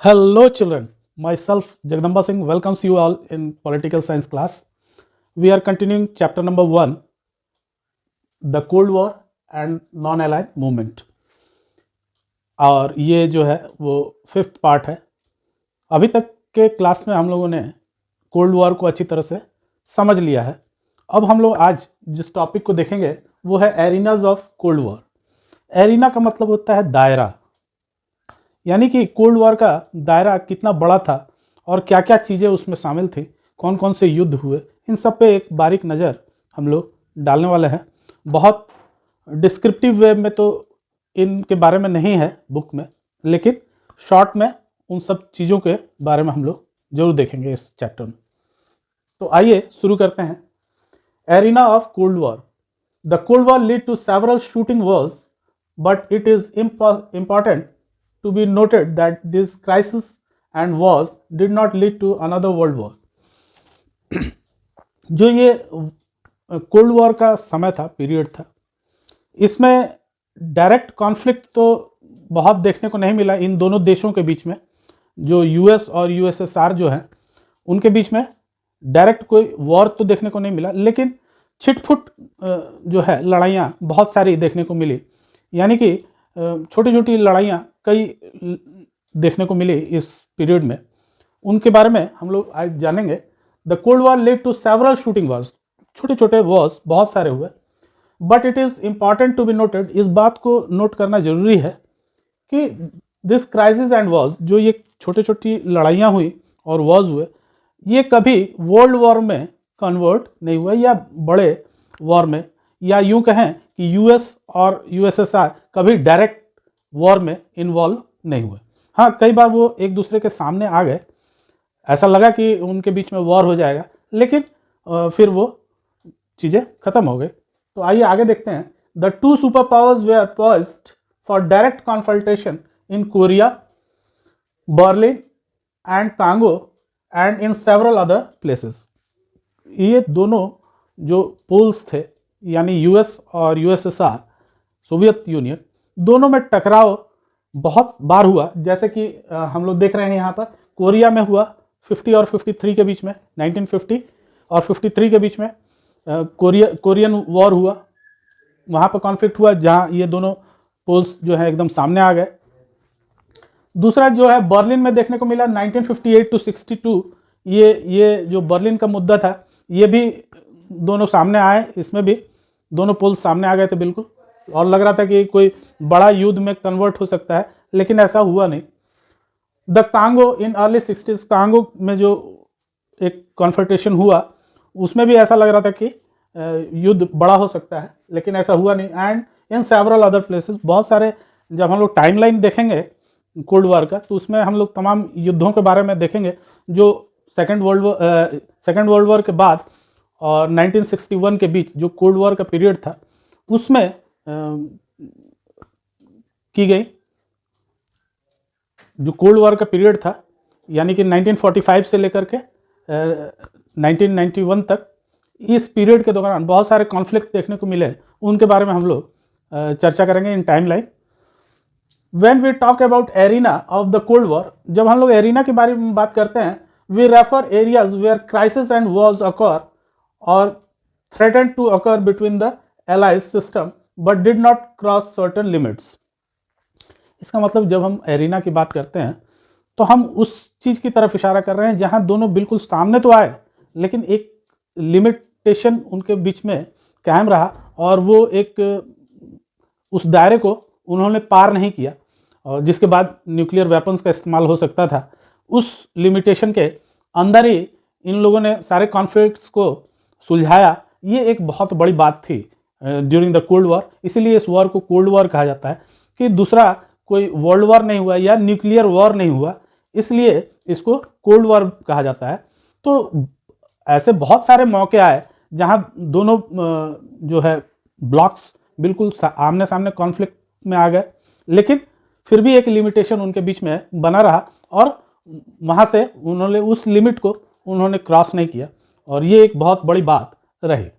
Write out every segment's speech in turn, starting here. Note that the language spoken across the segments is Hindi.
Hello, children. Myself, Jagdamba Singh, welcomes you all in political science class. We are continuing chapter number 1, the Cold War and Non-Aligned Movement. और ये जो है वो 5th पार्ट है. अभी तक के क्लास में हम लोगों ने कोल्ड वॉर को अच्छी तरह से समझ लिया है. अब हम लोग आज जिस टॉपिक को देखेंगे वो है arenas of cold war. Arena का मतलब होता है दायरा, यानी कि कोल्ड वॉर का दायरा कितना बड़ा था और क्या क्या चीज़ें उसमें शामिल थी, कौन कौन से युद्ध हुए, इन सब पे एक बारीक नज़र हम लोग डालने वाले हैं. बहुत डिस्क्रिप्टिव वे में तो इनके बारे में नहीं है बुक में, लेकिन शॉर्ट में उन सब चीज़ों के बारे में हम लोग जरूर देखेंगे इस चैप्टर में. तो आइए शुरू करते हैं. Arena of cold war. The cold war lead to several shooting wars, but it is important to be noted that this crisis and wars did not lead to another world war. जो ये कोल्ड वॉर का समय था, पीरियड था, इसमें डायरेक्ट कॉन्फ्लिक्ट तो बहुत देखने को नहीं मिला इन दोनों देशों के बीच में. जो यूएस और यूएसएसआर जो हैं उनके बीच में डायरेक्ट कोई वॉर तो देखने को नहीं मिला, लेकिन छिटफुट जो है लड़ाइयाँ बहुत सारी देखने को मिली. यानी कि छोटी छोटी लड़ाइयाँ कई देखने को मिली इस पीरियड में. उनके बारे में हम लोग आज जानेंगे. The cold war led to several shooting wars. छोटे छोटे वॉर्स बहुत सारे हुए, but it is important to be noted. इस बात को नोट करना जरूरी है कि दिस क्राइसिस एंड वॉर्स, जो ये छोटी छोटी लड़ाइयाँ हुई और वॉर्स हुए, ये कभी वर्ल्ड वॉर में कन्वर्ट नहीं हुआ या बड़े वॉर में, या यूँ कहें कि यूएस और यूएसएसआर कभी डायरेक्ट वॉर में इन्वॉल्व नहीं हुए. हाँ, कई बार वो एक दूसरे के सामने आ गए, ऐसा लगा कि उनके बीच में वॉर हो जाएगा, लेकिन फिर वो चीज़ें ख़त्म हो गई. तो आइए आगे देखते हैं. The two superpowers were poised for direct confrontation in Korea, Berlin and Congo and in several other places. ये दोनों जो पोल्स थे, यानी यूएस और यूएसएसआर, सोवियत यूनियन, दोनों में टकराव बहुत बार हुआ. जैसे कि हम लोग देख रहे हैं यहाँ पर कोरिया में हुआ 50 और 53 के बीच में, 1950 और 53 के बीच में कोरियन वॉर हुआ. वहाँ पर कॉन्फ्लिक्ट हुआ जहाँ ये दोनों पोल्स जो है एकदम सामने आ गए. दूसरा जो है बर्लिन में देखने को मिला 1958 टू 62. ये जो बर्लिन का मुद्दा था, ये भी दोनों सामने आए. इसमें भी दोनों पोल्स सामने आ गए थे बिल्कुल, और लग रहा था कि कोई बड़ा युद्ध में कन्वर्ट हो सकता है, लेकिन ऐसा हुआ नहीं. The Congo in early 60s, Congo में जो एक कॉन्फ्रंटेशन हुआ, उसमें भी ऐसा लग रहा था कि युद्ध बड़ा हो सकता है, लेकिन ऐसा हुआ नहीं. And in several other places, बहुत सारे, जब हम लोग टाइमलाइन देखेंगे कोल्ड वॉर का, तो उसमें हम लोग तमाम युद्धों के बारे में देखेंगे जो सेकेंड वर्ल्ड वॉर के बाद और 1961 के बीच जो कोल्ड वॉर का पीरियड था, उसमें की गई. जो कोल्ड वॉर का पीरियड था, यानी कि 1945 से लेकर के 1991 तक, इस पीरियड के दौरान बहुत सारे कॉन्फ्लिक्ट देखने को मिले. उनके बारे में हम लोग चर्चा करेंगे in timeline. When we talk about arena of the cold war, जब हम लोग एरिना के बारे में बात करते हैं, we refer areas where crisis and wars occur और threaten to occur between the allies system but did not cross certain limits. इसका मतलब जब हम एरिना की बात करते हैं तो हम उस चीज़ की तरफ इशारा कर रहे हैं जहां दोनों बिल्कुल सामने तो आए, लेकिन एक लिमिटेशन उनके बीच में कायम रहा, और वो एक उस दायरे को उन्होंने पार नहीं किया, और जिसके बाद न्यूक्लियर वेपन्स का इस्तेमाल हो सकता था. उस लिमिटेशन के अंदर ही इन लोगों ने सारे कॉन्फ्लिक्ट्स को सुलझाया. ये एक बहुत बड़ी बात थी ड्यूरिंग द कोल्ड वॉर. इसीलिए इस वॉर को कोल्ड वॉर कहा जाता है कि दूसरा कोई वर्ल्ड वॉर नहीं हुआ या न्यूक्लियर वॉर नहीं हुआ, इसलिए इसको कोल्ड वॉर कहा जाता है. तो ऐसे बहुत सारे मौके आए जहां दोनों जो है ब्लॉक्स बिल्कुल आमने सामने कॉन्फ्लिक्ट में आ गए, लेकिन फिर भी एक लिमिटेशन उनके बीच में बना रहा, और वहाँ से उन्होंने उस लिमिट को उन्होंने क्रॉस नहीं किया, और ये एक बहुत बड़ी बात रही.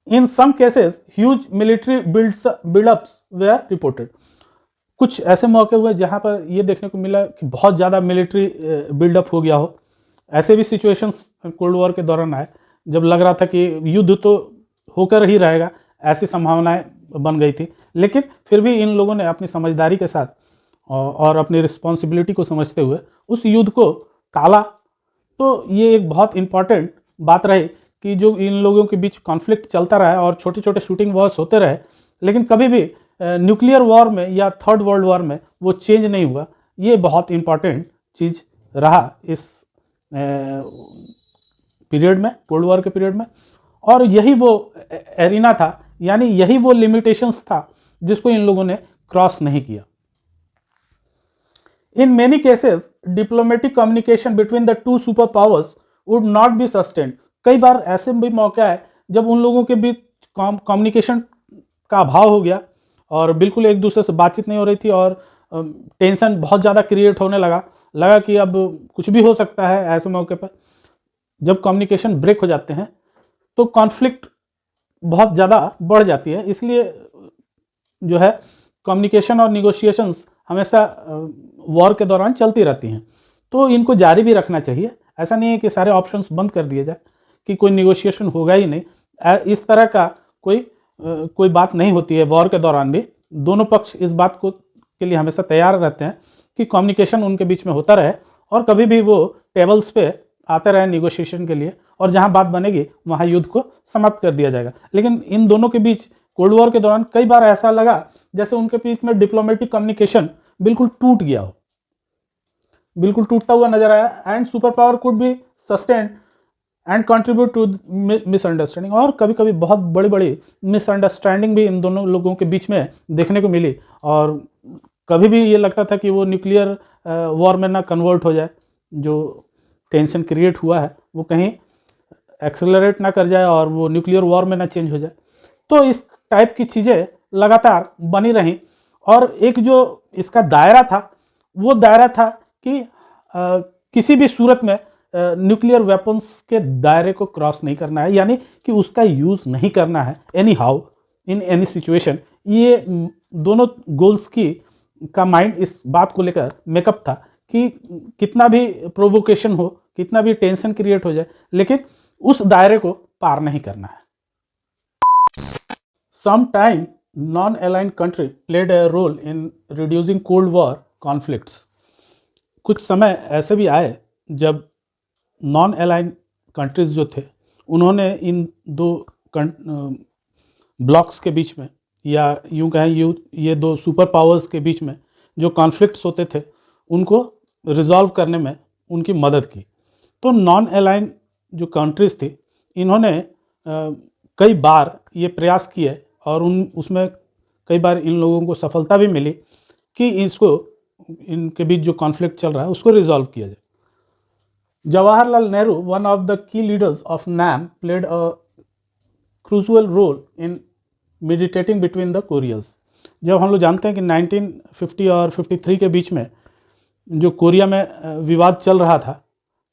In some cases, huge military build-ups were reported. कुछ ऐसे मौके हुए जहाँ पर ये देखने को मिला कि बहुत ज़्यादा मिलिट्री बिल्डअप हो गया हो। ऐसे भी सिचुएशंस कोल्ड वॉर के दौरान आए जब लग रहा था कि युद्ध तो होकर ही रहेगा, ऐसी संभावनाएं बन गई थी। लेकिन फिर भी इन लोगों ने अपनी समझदारी के साथ और अपनी रिस्पॉन्सिबिलिटी को समझते हुए उस युद्ध को टाला। तो ये एक बहुत इम्पॉर्टेंट बात रही कि जो इन लोगों के बीच कॉन्फ्लिक्ट चलता रहा और छोटे छोटे शूटिंग वॉर्स होते रहे, लेकिन कभी भी न्यूक्लियर वॉर में या थर्ड वर्ल्ड वॉर में वो चेंज नहीं हुआ। ये बहुत इम्पॉर्टेंट चीज़ रहा इस पीरियड में, कोल्ड वॉर के पीरियड में। और यही वो एरिना था, यानी यही वो लिमिटेशंस था जिसको इन लोगों ने क्रॉस नहीं किया। In many cases diplomatic communication between the two super powers would not be sustained. कई बार ऐसे भी मौके आए जब उन लोगों के बीच कम्युनिकेशन का अभाव हो गया और बिल्कुल एक दूसरे से बातचीत नहीं हो रही थी और टेंशन बहुत ज़्यादा क्रिएट होने लगा कि अब कुछ भी हो सकता है। ऐसे मौके पर जब कम्युनिकेशन ब्रेक हो जाते हैं तो कॉन्फ्लिक्ट बहुत ज़्यादा बढ़ जाती है। इसलिए जो है कम्युनिकेशन और निगोशिएशंस हमेशा वॉर के दौरान चलती रहती हैं, तो इनको जारी भी रखना चाहिए। ऐसा नहीं है कि सारे ऑप्शंस बंद कर दिए जाए कि कोई निगोशिएशन होगा ही नहीं। इस तरह का कोई बात नहीं होती है। वॉर के दौरान भी दोनों पक्ष इस बात के लिए हमेशा तैयार रहते हैं कि कम्युनिकेशन उनके बीच में होता रहे और कभी भी वो टेबल्स पे आते रहे निगोशिएशन के लिए, और जहां बात बनेगी वहां युद्ध को समाप्त कर दिया जाएगा। लेकिन इन दोनों के बीच कोल्ड वॉर के दौरान कई बार ऐसा लगा जैसे उनके बीच में डिप्लोमेटिक कम्युनिकेशन बिल्कुल टूट गया हो, बिल्कुल टूटता हुआ नजर आया। And super power could be sustain and contribute to misunderstanding. और कभी कभी बहुत बड़ी बड़ी मिसअंडरस्टैंडिंग भी इन दोनों लोगों के बीच में देखने को मिली, और कभी भी ये लगता था कि वो न्यूक्लियर वॉर में ना कन्वर्ट हो जाए, जो टेंशन क्रिएट हुआ है वो कहीं एक्सेलरेट ना कर जाए और वो न्यूक्लियर वॉर में ना चेंज हो जाए। तो इस टाइप की चीज़ें लगातार बनी रहीं। और एक जो इसका दायरा था वो दायरा था कि किसी भी सूरत में न्यूक्लियर वेपन्स के दायरे को क्रॉस नहीं करना है, यानी कि उसका यूज़ नहीं करना है any how in any situation. ये दोनों गोल्स का माइंड इस बात को लेकर मेकअप था कि कितना भी प्रोवोकेशन हो, कितना भी टेंशन क्रिएट हो जाए, लेकिन उस दायरे को पार नहीं करना है। Some time non aligned country played a role in reducing cold war conflicts. कुछ समय ऐसे भी आए जब नॉन अलाइंड कंट्रीज जो थे उन्होंने इन दो ब्लॉक्स के बीच में, या यूं कहें ये दो सुपर पावर्स के बीच में जो कॉन्फ्लिक्ट्स होते थे उनको रिजॉल्व करने में उनकी मदद की। तो नॉन अलाइंड जो कंट्रीज़ थी इन्होंने कई बार ये प्रयास किए और उसमें कई बार इन लोगों को सफलता भी मिली कि इनके बीच जो कॉन्फ्लिक्ट चल रहा है उसको रिजॉल्व किया जाए। Jawaharlal Nehru, one of the key leaders of NAM, played a crucial role in mediating between the Koreas. जब हम लोग जानते हैं कि 1950 और 53 के बीच में जो कोरिया में विवाद चल रहा था,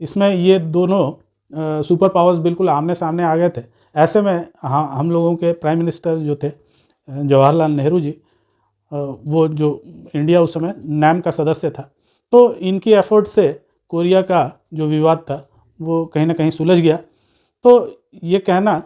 इसमें ये दोनों सुपर पावर्स बिल्कुल आमने सामने आ गए थे। ऐसे में हम लोगों के प्राइम मिनिस्टर जो थे जवाहरलाल नेहरू जी, वो जो इंडिया उस समय NAM का सदस्य था, तो इनकी एफर्ट से कोरिया का जो विवाद था वो कहीं ना कहीं सुलझ गया। तो ये कहना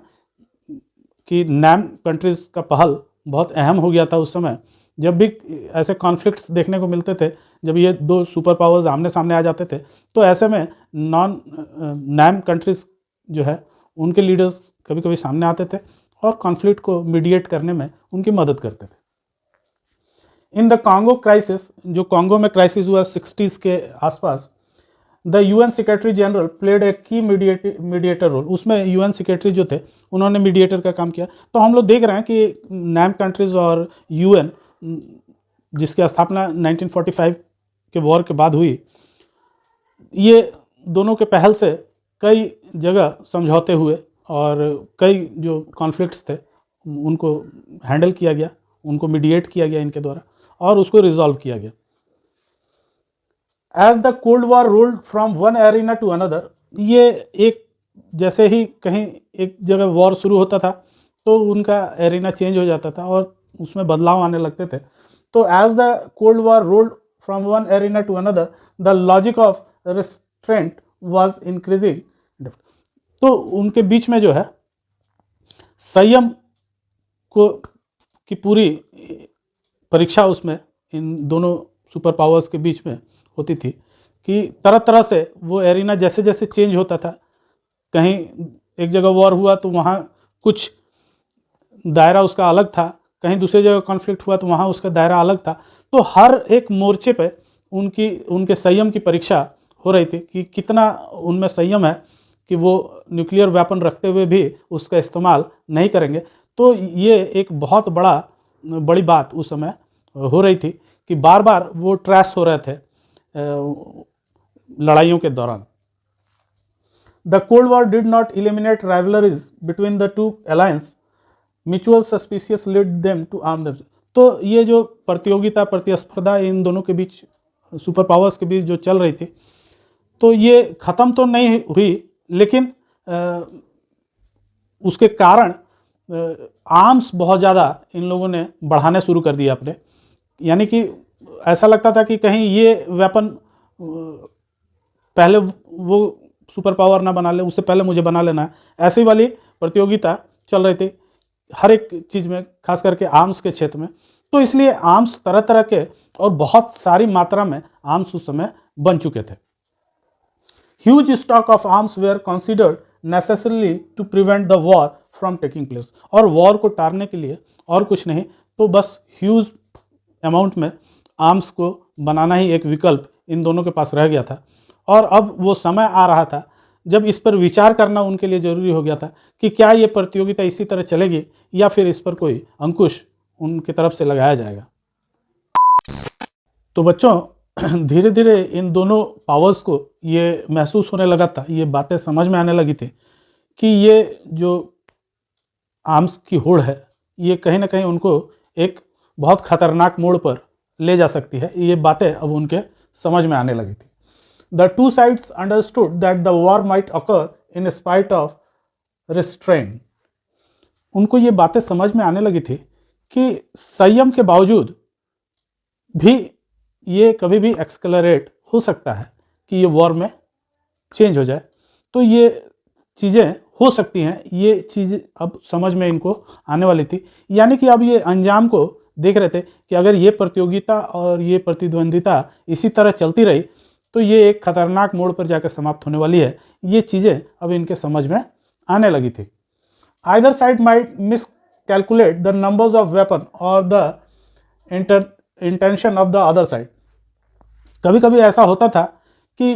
कि NAM कंट्रीज़ का पहल बहुत अहम हो गया था उस समय। जब भी ऐसे कॉन्फ्लिक्ट्स देखने को मिलते थे, जब ये दो सुपर पावर्स आमने सामने आ जाते थे, तो ऐसे में NAM कंट्रीज़ जो है उनके लीडर्स कभी कभी सामने आते थे और कॉन्फ्लिक्ट को मीडिएट करने में उनकी मदद करते थे। इन द कॉन्गो क्राइसिस, जो कॉन्गो में क्राइसिस हुआ 60s के आसपास, the UN secretary general played a की मीडिएटर रोल। उसमें UN सेक्रेटरी जो थे उन्होंने मीडिएटर का काम किया। तो हम लोग देख रहे हैं कि NAM कंट्रीज़ और UN, जिसकी स्थापना 1945 के वॉर के बाद हुई, ये दोनों के पहल से कई जगह समझौते हुए और कई जो कॉन्फ्लिक्ट्स थे उनको हैंडल किया गया, उनको मीडिएट किया गया इनके द्वारा और उसको रिजॉल्व किया गया। As the cold war rolled from one arena to another, ये एक जैसे ही कहीं एक जगह वॉर शुरू होता था तो उनका एरिना चेंज हो जाता था और उसमें बदलाव आने लगते थे। तो as the cold war rolled from one arena to another the logic of restraint was increasing. तो उनके बीच में जो है संयम को की पूरी परीक्षा उसमें इन दोनों सुपर पावर्स के बीच में होती थी कि तरह तरह से वो एरिना जैसे जैसे चेंज होता था, कहीं एक जगह वॉर हुआ तो वहाँ कुछ दायरा उसका अलग था, कहीं दूसरी जगह कॉन्फ्लिक्ट हुआ तो वहाँ उसका दायरा अलग था। तो हर एक मोर्चे पे उनके संयम की परीक्षा हो रही थी कि कितना उनमें संयम है कि वो न्यूक्लियर वेपन रखते हुए भी उसका इस्तेमाल नहीं करेंगे। तो ये एक बहुत बड़ी बात उस समय हो रही थी कि बार बार वो ट्रैश हो रहे थे लड़ाइयों के दौरान। The cold war did not eliminate rivalries between the two alliance, mutual suspicious lead them to arm them. तो ये जो प्रतियोगिता प्रतिस्पर्धा इन दोनों के बीच, सुपर पावर्स के बीच जो चल रही थी, तो ये ख़त्म तो नहीं हुई, लेकिन उसके कारण आर्म्स बहुत ज़्यादा इन लोगों ने बढ़ाने शुरू कर दिए अपने। यानी कि ऐसा लगता था कि कहीं ये वेपन पहले वो सुपर पावर ना बना ले, उससे पहले मुझे बना लेना है। ऐसी वाली प्रतियोगिता चल रही थी हर एक चीज़ में, खास करके आर्म्स के क्षेत्र में। तो इसलिए आर्म्स तरह तरह के और बहुत सारी मात्रा में आर्म्स उस समय बन चुके थे। Huge stock of arms were considered necessarily to prevent the war from taking place. और वॉर को टालने के लिए और कुछ नहीं, तो बस ह्यूज अमाउंट में आर्म्स को बनाना ही एक विकल्प इन दोनों के पास रह गया था। और अब वो समय आ रहा था जब इस पर विचार करना उनके लिए ज़रूरी हो गया था कि क्या ये प्रतियोगिता इसी तरह चलेगी या फिर इस पर कोई अंकुश उनकी तरफ से लगाया जाएगा। तो बच्चों, धीरे धीरे इन दोनों पावर्स को ये महसूस होने लगा था, ये बातें समझ में आने लगी थी कि ये जो आर्म्स की होड़ है, ये कहीं ना कहीं उनको एक बहुत खतरनाक मोड़ पर ले जा सकती है। ये बातें अब उनके समझ में आने लगी थी। The two sides understood that the war might occur in spite of restraint. उनको ये बातें समझ में आने लगी थी कि संयम के बावजूद भी ये कभी भी एक्सकलरेट हो सकता है, कि ये वॉर में चेंज हो जाए। तो ये चीज़ें हो सकती हैं, ये चीज़ अब समझ में इनको आने वाली थी। यानी कि अब ये अंजाम को देख रहे थे कि अगर ये प्रतियोगिता और ये प्रतिद्वंदिता इसी तरह चलती रही तो ये एक खतरनाक मोड़ पर जाकर समाप्त होने वाली है। ये चीज़ें अब इनके समझ में आने लगी थी। Either side might miscalculate the numbers of weapon और the intention of the other side. कभी कभी ऐसा होता था कि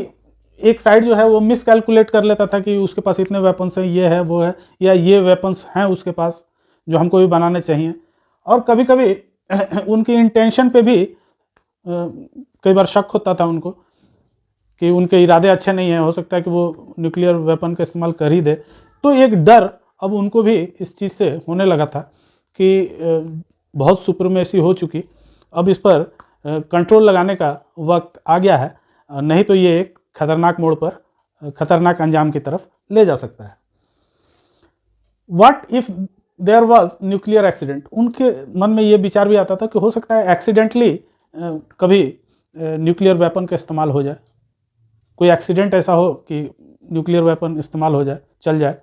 एक साइड जो है वो मिस कैलकुलेट कर लेता था कि उसके पास इतने वेपन्स हैं, ये है वो है, या ये वेपन्स हैं उसके पास जो हमको भी बनाने चाहिए। और कभी कभी उनकी इंटेंशन पे भी कई बार शक होता था उनको कि उनके इरादे अच्छे नहीं हैं, हो सकता है कि वो न्यूक्लियर वेपन का इस्तेमाल कर ही दे। तो एक डर अब उनको भी इस चीज़ से होने लगा था कि बहुत सुप्रीमेसी हो चुकी, अब इस पर कंट्रोल लगाने का वक्त आ गया है, नहीं तो ये एक खतरनाक मोड़ पर, खतरनाक अंजाम की तरफ ले जा सकता है। What if there was nuclear accident. उनके मन में ये विचार भी आता था कि हो सकता है एक्सीडेंटली कभी न्यूक्लियर वेपन का इस्तेमाल हो जाए, कोई एक्सीडेंट ऐसा हो कि न्यूक्लियर वेपन इस्तेमाल हो जाए, चल जाए।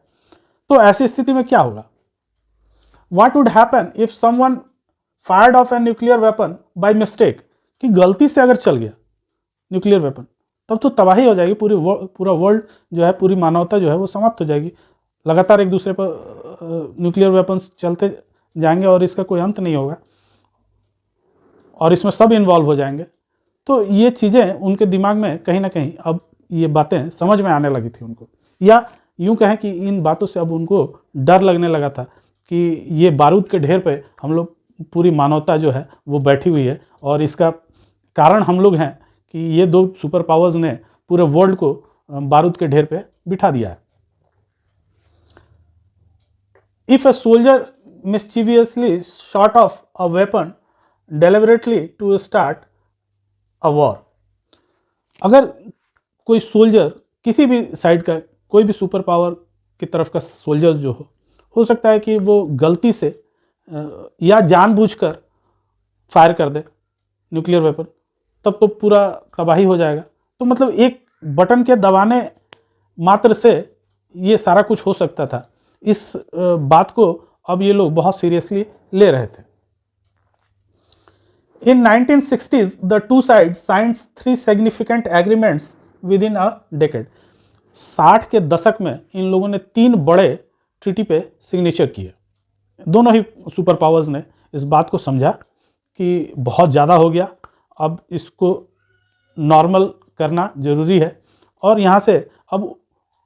तो ऐसी स्थिति में क्या होगा? What would happen if someone fired of a nuclear weapon by mistake, कि गलती से अगर चल गया न्यूक्लियर वेपन, तब तो तबाही हो जाएगी, पूरा वर्ल्ड जो है, पूरी मानवता जो है वो समाप्त हो जाएगी। लगातार एक दूसरे पर न्यूक्लियर वेपन्स चलते जाएंगे और इसका कोई अंत नहीं होगा और इसमें सब इन्वॉल्व हो जाएंगे। तो ये चीज़ें उनके दिमाग में कहीं ना कहीं अब ये बातें समझ में आने लगी थी उनको, या यूँ कहें कि इन बातों से अब उनको डर लगने लगा था कि ये बारूद के ढेर पे हम लोग, पूरी मानवता जो है वो बैठी हुई है और इसका कारण हम लोग हैं कि ये दो सुपर पावर्स ने पूरे वर्ल्ड को बारूद के ढेर पे बिठा दिया है। If a soldier mischievously shot off a weapon deliberately to start a war, अगर कोई सोल्जर किसी भी साइड का, कोई भी सुपर पावर की तरफ का सोल्जर जो हो सकता है कि वो गलती से या जानबूझकर फायर कर दे न्यूक्लियर वेपन, तब तो पूरा तबाही हो जाएगा। तो मतलब एक बटन के दबाने मात्र से ये सारा कुछ हो सकता था। इस बात को अब ये लोग बहुत सीरियसली ले रहे थे। In 1960s, the two sides signed 3 significant agreements within a decade. 60 के दशक में इन लोगों ने 3 बड़े ट्रीटी पे सिग्नेचर किए। दोनों ही सुपर पावर्स ने इस बात को समझा कि बहुत ज़्यादा हो गया, अब इसको नॉर्मल करना ज़रूरी है, और यहाँ से अब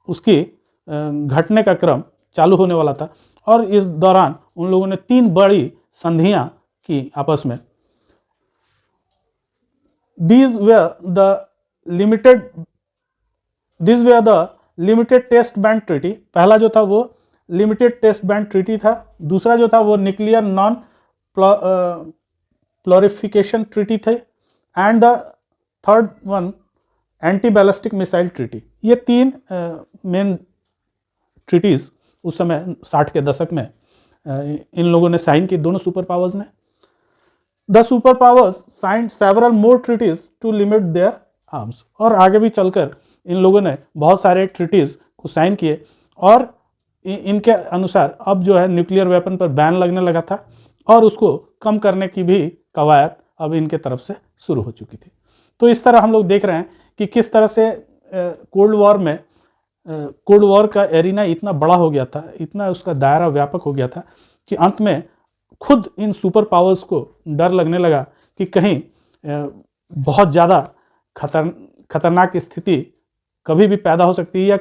उसकी घटने का क्रम चालू होने वाला था। और इस दौरान उन लोगों ने 3 बड़ी संधियाँ की आपस में। These were the limited test ban treaty। पहला जो था वो लिमिटेड टेस्ट बैंड ट्रीटी था, दूसरा जो था वो न्यूक्लियर नॉन प्लोरिफिकेशन ट्रीटी थे, and the third one anti ballistic missile treaty. ये 3 मेन ट्रीटीज़ उस समय 60 के दशक में इन लोगों ने साइन की, दोनों सुपर पावर्स ने। The superpowers signed several more treaties to limit their arms। और आगे भी चलकर इन लोगों ने बहुत सारे ट्रीटीज़ को साइन किए, और इनके अनुसार अब जो है न्यूक्लियर वेपन पर बैन लगने लगा था, और उसको कम करने की भी कवायद अब इनके तरफ से शुरू हो चुकी थी। तो इस तरह हम लोग देख रहे हैं कि किस तरह से कोल्ड वॉर का एरिना इतना बड़ा हो गया था, इतना उसका दायरा व्यापक हो गया था कि अंत में खुद इन सुपर पावर्स को डर लगने लगा कि कहीं बहुत ज़्यादा खतरनाक स्थिति कभी भी पैदा हो सकती है या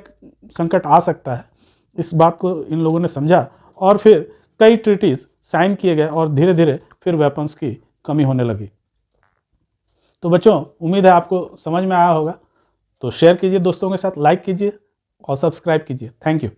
संकट आ सकता है। इस बात को इन लोगों ने समझा, और फिर कई ट्रीटीज़ साइन किए गए, और धीरे धीरे फिर वेपन्स की कमी होने लगी। तो बच्चों, उम्मीद है आपको समझ में आया होगा। तो शेयर कीजिए दोस्तों के साथ, लाइक कीजिए और सब्सक्राइब कीजिए। Thank you.